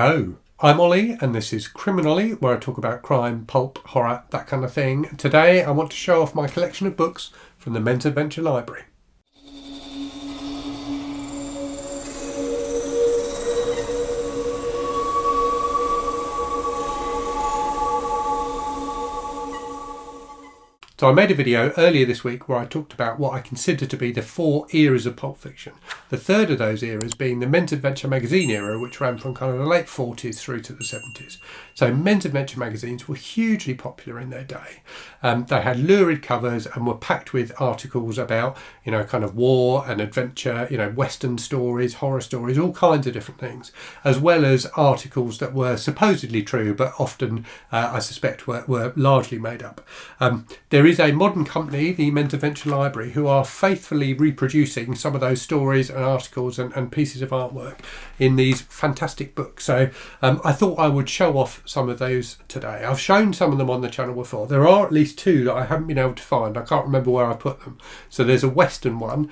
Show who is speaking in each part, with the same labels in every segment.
Speaker 1: Hello, I'm Ollie and this is Criminally, where I talk about crime, pulp, horror, that kind of thing. Today I want to show off my collection of books from the Men's Adventure Library. So I made a video earlier this week where I talked about what I consider to be the 4 eras of pulp fiction. The third of those eras being the Men's Adventure magazine era, which ran from kind of the late 40s through to the 70s. So Men's Adventure magazines were hugely popular in their day. They had lurid covers and were packed with articles about, kind of war and adventure, Western stories, horror stories, all kinds of different things, as well as articles that were supposedly true, but often, I suspect, were largely made up. There is a modern company, the Men's Adventure Library, who are faithfully reproducing some of those stories and articles and pieces of artwork in these fantastic books. So I thought I would show off some of those today. I've shown some of them on the channel before. There are at least 2 that I haven't been able to find. I can't remember where I put them. So there's a Western one,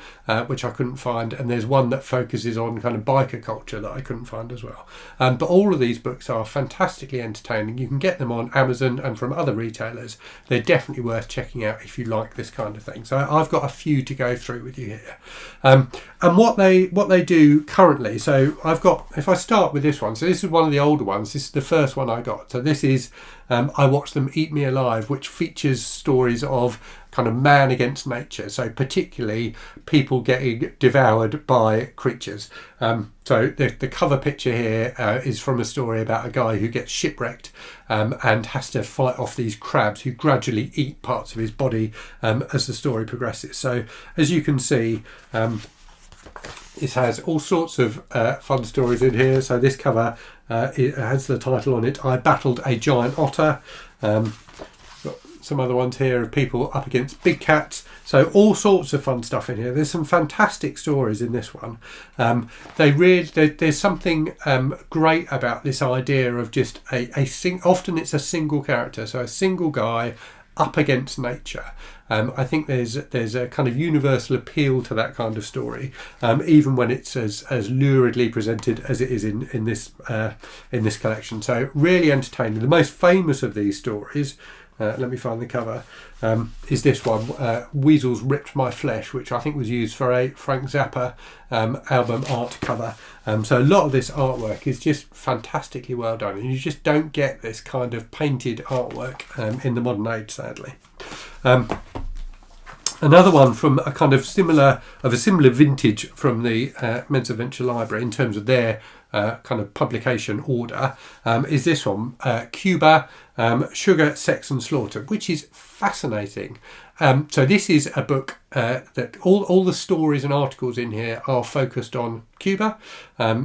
Speaker 1: which I couldn't find, and there's one that focuses on kind of biker culture that I couldn't find as well. But all of these books are fantastically entertaining. You can get them on Amazon and from other retailers. They're definitely worth checking out if you like this kind of thing. So I've got a few to go through with you here. And what they do currently, so I've got, if I start with this one, so this is one of the older ones. This is the first one I got. So this is I Watched Them Eat Me Alive, which features stories of kind of man against nature, so particularly people getting devoured by creatures. So the cover picture here is from a story about a guy who gets shipwrecked and has to fight off these crabs who gradually eat parts of his body as the story progresses. So as you can see, it has all sorts of fun stories in here. So this cover it has the title on it, I Battled a Giant Otter. Got some other ones here of people up against big cats. So all sorts of fun stuff in here. There's some fantastic stories in this one. There's something great about this idea of just often it's a single character, so a single guy up against nature. I think there's a kind of universal appeal to that kind of story, even when it's as luridly presented as it is in this collection. So really entertaining. The most famous of these stories, let me find the cover, is this one, Weasels Ripped My Flesh, which I think was used for a Frank Zappa album art cover. So a lot of this artwork is just fantastically well done, and you just don't get this kind of painted artwork in the modern age, sadly. Another one from a kind of similar vintage from the Men's Adventure Library in terms of their kind of publication order is this one, Cuba, Sugar, Sex and Slaughter, which is fascinating. So this is a book that all the stories and articles in here are focused on Cuba,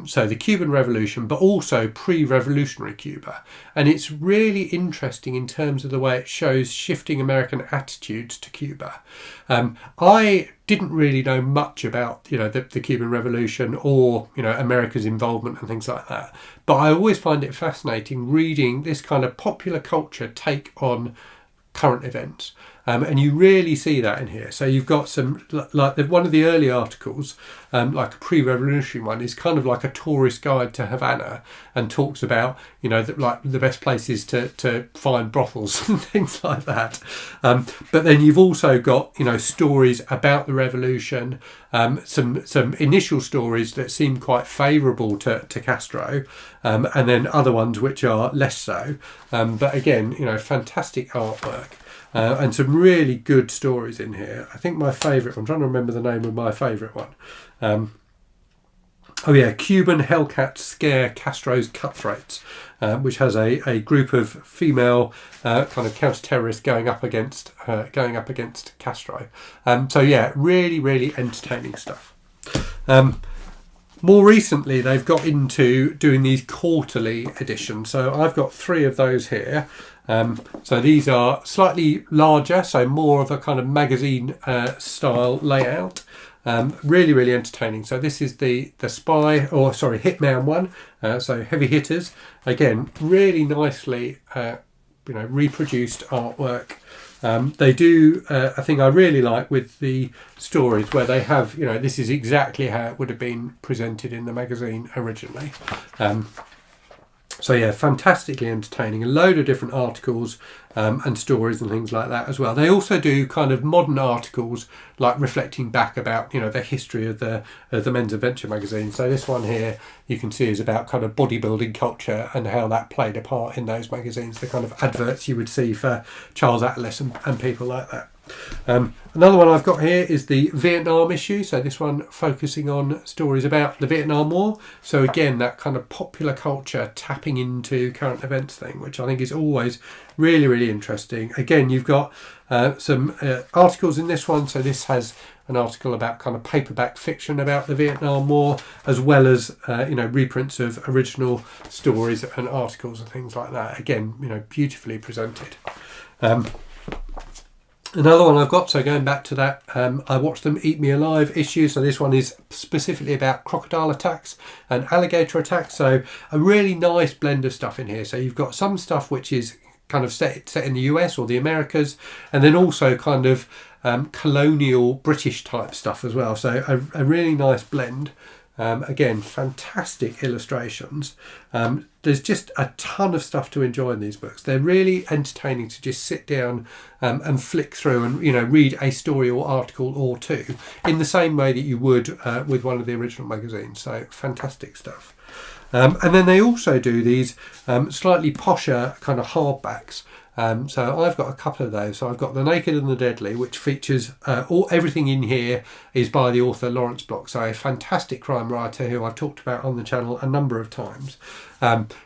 Speaker 1: so the Cuban Revolution, but also pre-revolutionary Cuba. And it's really interesting in terms of the way it shows shifting American attitudes to Cuba. I didn't really know much about the Cuban Revolution or America's involvement and things like that, but I always find it fascinating reading this kind of popular culture take on current events. And you really see that in here. So you've got some, like one of the early articles, like a pre-revolutionary one, is kind of like a tourist guide to Havana and talks about, the best places to find brothels and things like that. But then you've also got, stories about the revolution, some initial stories that seem quite favourable to Castro, and then other ones which are less so. But again, fantastic artwork. And some really good stories in here. I think my favourite, I'm trying to remember the name of my favourite one. Cuban Hellcats Scare Castro's Cutthroats, which has a group of female kind of counter-terrorists going up against Castro. Really, really entertaining stuff. More recently, they've got into doing these quarterly editions. So I've got 3 of those here. So these are slightly larger, so more of a kind of magazine style layout. Really, really entertaining. So this is the Hitman one. So Heavy Hitters. Again, really nicely reproduced artwork. They do a thing I really like with the stories where they have, this is exactly how it would have been presented in the magazine originally. So yeah, fantastically entertaining. A load of different articles and stories and things like that as well. They also do kind of modern articles, like reflecting back about the history of the men's adventure magazine. So this one here you can see is about kind of bodybuilding culture and how that played a part in those magazines. The kind of adverts you would see for Charles Atlas and people like that. Another one I've got here is the Vietnam issue. So this one focusing on stories about the Vietnam War. So again, that kind of popular culture tapping into current events thing, which I think is always really, really interesting. Again, you've got some articles in this one. So this has an article about kind of paperback fiction about the Vietnam War, as well as reprints of original stories and articles and things like that. Again, beautifully presented. Another one I've got, so going back to that, I watched them Eat Me Alive issue. So this one is specifically about crocodile attacks and alligator attacks. So a really nice blend of stuff in here. So you've got some stuff which is kind of set in the US or the Americas, and then also kind of colonial British type stuff as well. So a really nice blend. Again, fantastic illustrations. There's just a ton of stuff to enjoy in these books. They're really entertaining to just sit down and flick through and read a story or article or two in the same way that you would with one of the original magazines. So fantastic stuff. And then they also do these slightly posher kind of hardbacks. So I've got a couple of those. So I've got The Naked and the Deadly, which features everything in here is by the author Lawrence Block, so a fantastic crime writer who I've talked about on the channel a number of times.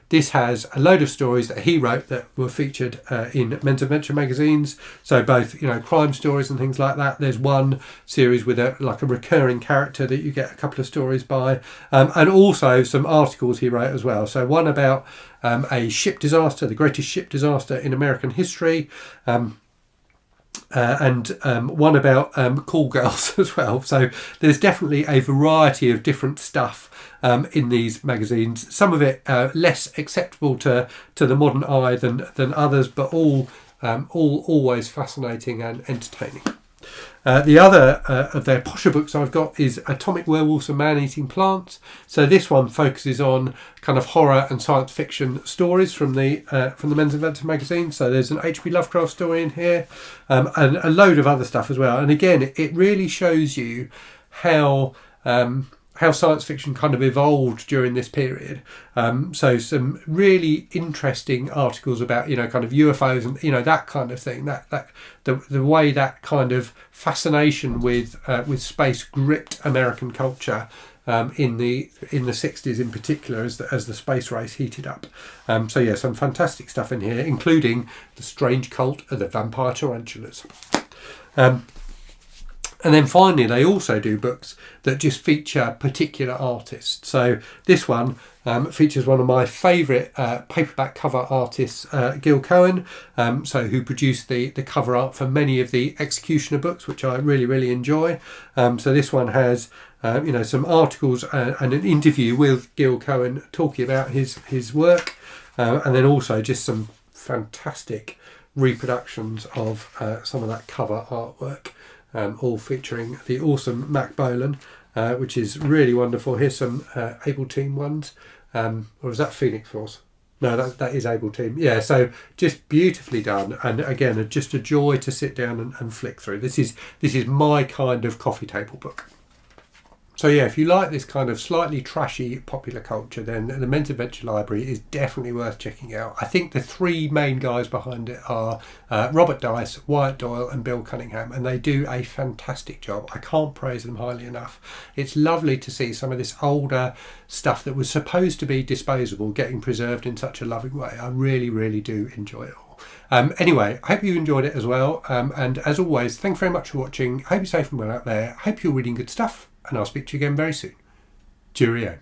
Speaker 1: This has a load of stories that he wrote that were featured in men's adventure magazines. So both crime stories and things like that. There's one series with a recurring character that you get a couple of stories by, and also some articles he wrote as well. So one about a ship disaster, the greatest ship disaster in American history, and one about call girls as well. So there's definitely a variety of different stuff in these magazines. Some of it less acceptable to the modern eye than others, but all always fascinating and entertaining. The other of their posher books I've got is Atomic Werewolves and Man-Eating Plants. So this one focuses on kind of horror and science fiction stories from the Men's Adventure magazine. So there's an H.P. Lovecraft story in here, and a load of other stuff as well. And again, it really shows you how science fiction kind of evolved during this period. So some really interesting articles about kind of UFOs and that kind of thing. That the way that kind of fascination with space gripped American culture in the 60s in particular as the space race heated up. So yeah, some fantastic stuff in here, including The Strange Cult of the Vampire Tarantulas. And then finally, they also do books that just feature particular artists. So this one features one of my favourite paperback cover artists, Gil Cohen, who produced the cover art for many of the Executioner books, which I really, really enjoy. So this one has some articles and an interview with Gil Cohen talking about his work, and then also just some fantastic reproductions of some of that cover artwork. All featuring the awesome Mac Bolan, which is really wonderful. Here's some Able Team ones. Or is that Phoenix Force? No, that is Able Team. Yeah, so just beautifully done. And again, just a joy to sit down and flick through. This is my kind of coffee table book. So yeah, if you like this kind of slightly trashy popular culture, then the Men's Adventure Library is definitely worth checking out. I think the three main guys behind it are Robert Dice, Wyatt Doyle and Bill Cunningham, and they do a fantastic job. I can't praise them highly enough. It's lovely to see some of this older stuff that was supposed to be disposable getting preserved in such a loving way. I really, really do enjoy it all. Anyway, I hope you enjoyed it as well. And as always, thanks very much for watching. I hope you're safe and well out there. I hope you're reading good stuff. And I'll speak to you again very soon. Cheerio.